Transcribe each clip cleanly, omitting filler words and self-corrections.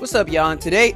What's up, y'all? And today,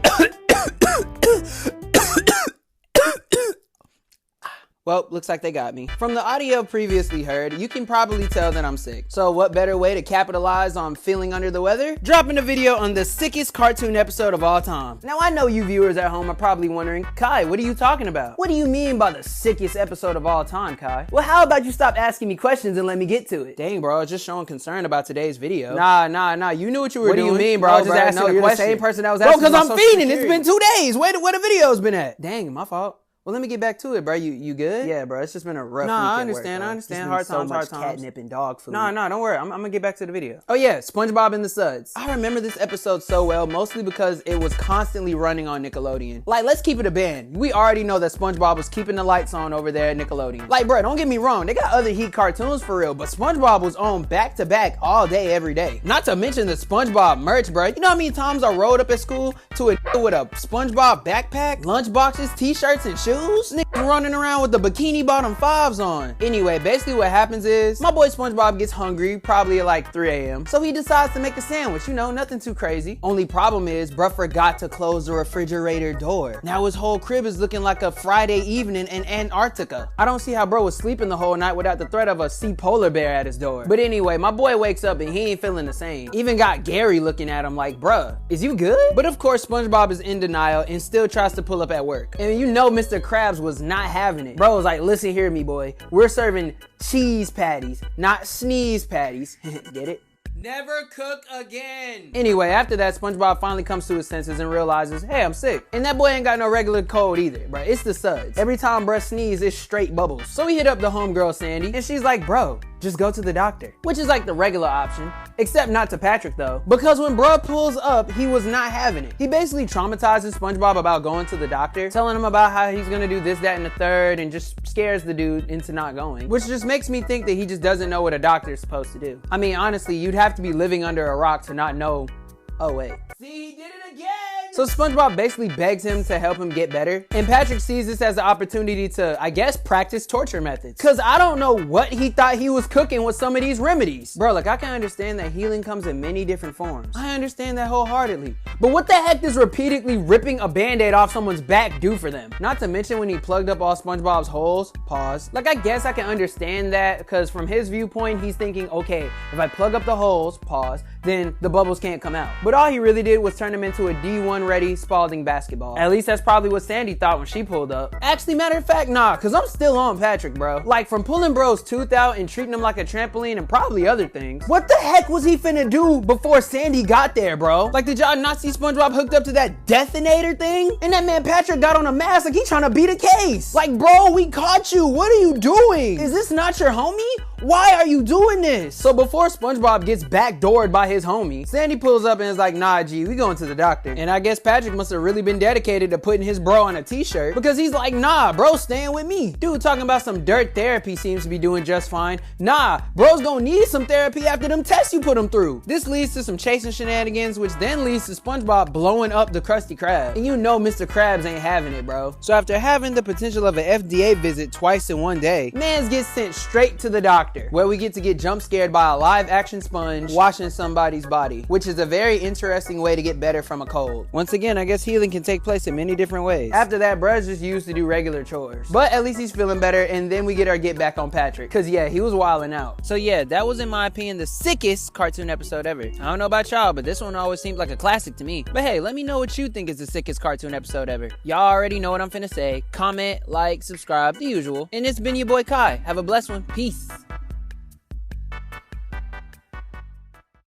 well, looks like they got me. From the audio previously heard, you can probably tell that I'm sick. So what better way to capitalize on feeling under the weather? Dropping a video on the sickest cartoon episode of all time. Now I know you viewers at home are probably wondering, Kai, what are you talking about? What do you mean by the sickest episode of all time, Kai? Well, how about you stop asking me questions and let me get to it? Dang, bro, I was just showing concern about today's video. Nah, you knew what you were doing. What do you mean, bro? I was just asking a question. The same person that was asking. Bro, because I'm feeding. It's been 2 days. Where the video's been at? Dang, my fault. Well, let me get back to it, bro. You good? Yeah, bro. It's just been a rough weekend. I understand. Hard times. Catnip and dog food. No, don't worry. I'm gonna get back to the video. Oh yeah, SpongeBob and the Suds. I remember this episode so well, mostly because it was constantly running on Nickelodeon. Like, let's keep it a band. We already know that SpongeBob was keeping the lights on over there at Nickelodeon. Like, bro, don't get me wrong. They got other heat cartoons for real, but SpongeBob was on back to back all day, every day. Not to mention the SpongeBob merch, bro. You know how many times I rode up at school to a with a SpongeBob backpack, lunchboxes, t-shirts, and shoes? Niggas running around with the bikini bottom 5s on. Anyway, basically what happens is my boy SpongeBob gets hungry, probably at like 3 a.m. So he decides to make a sandwich, you know, nothing too crazy. Only problem is, bruh forgot to close the refrigerator door. Now his whole crib is looking like a Friday evening in Antarctica. I don't see how bro was sleeping the whole night without the threat of a sea polar bear at his door. But anyway, my boy wakes up and he ain't feeling the same. Even got Gary looking at him like, bruh, is you good? But of course, SpongeBob is in denial and still tries to pull up at work. And you know Mr. Krabs was not having it. Bro was like, listen here, me boy. We're serving cheese patties, not sneeze patties. Get it? Never cook again. Anyway, after that, SpongeBob finally comes to his senses and realizes, hey, I'm sick. And that boy ain't got no regular cold either, bro. It's the Suds. Every time bruh sneeze, it's straight bubbles. So he hit up the homegirl, Sandy, and she's like, bro, just go to the doctor. Which is like the regular option, except not to Patrick though. Because when bruh pulls up, he was not having it. He basically traumatizes SpongeBob about going to the doctor, telling him about how he's gonna do this, that, and the third, and just scares the dude into not going. Which just makes me think that he just doesn't know what a doctor is supposed to do. I mean, honestly, you'd have to be living under a rock to not know. Oh wait. See, he did it again! So SpongeBob basically begs him to help him get better, and Patrick sees this as an opportunity to, I guess, practice torture methods. Cause I don't know what he thought he was cooking with some of these remedies. Bro, like I can understand that healing comes in many different forms. I understand that wholeheartedly. But what the heck does repeatedly ripping a band-aid off someone's back do for them? Not to mention when he plugged up all SpongeBob's holes, pause. Like I guess I can understand that, because from his viewpoint, he's thinking, okay, if I plug up the holes, pause, then the bubbles can't come out. But all he really did was turn him into a D1 ready Spalding basketball. At least that's probably what Sandy thought when she pulled up. Actually, matter of fact, nah, cause I'm still on Patrick, bro. Like from pulling bro's tooth out and treating him like a trampoline and probably other things. What the heck was he finna do before Sandy got there, bro? Like did y'all not see SpongeBob hooked up to that detonator thing? And that man Patrick got on a mask like he trying to beat a case. Like bro, we caught you. What are you doing? Is this not your homie? Why are you doing this? So before SpongeBob gets backdoored by his homie, Sandy pulls up and is like, nah, G, we going to the doctor. And I guess Patrick must have really been dedicated to putting his bro on a t-shirt, because he's like, nah, bro, staying with me. Dude talking about some dirt therapy seems to be doing just fine. Nah, bro's gonna need some therapy after them tests you put him through. This leads to some chasing shenanigans, which then leads to SpongeBob blowing up the Krusty Krab. And you know Mr. Krabs ain't having it, bro. So after having the potential of an FDA visit twice in one day, mans gets sent straight to the doctor, where we get to get jump scared by a live action sponge washing somebody's body, which is a very interesting way to get better from a cold. Once again, I guess healing can take place in many different ways. After that, bruh's just used to do regular chores. But at least he's feeling better, and then we get our get back on Patrick. Cause yeah, he was wilding out. So yeah, that was in my opinion the sickest cartoon episode ever. I don't know about y'all, but this one always seemed like a classic to me. But hey, let me know what you think is the sickest cartoon episode ever. Y'all already know what I'm finna say. Comment, like, subscribe, the usual. And it's been your boy Kai. Have a blessed one. Peace.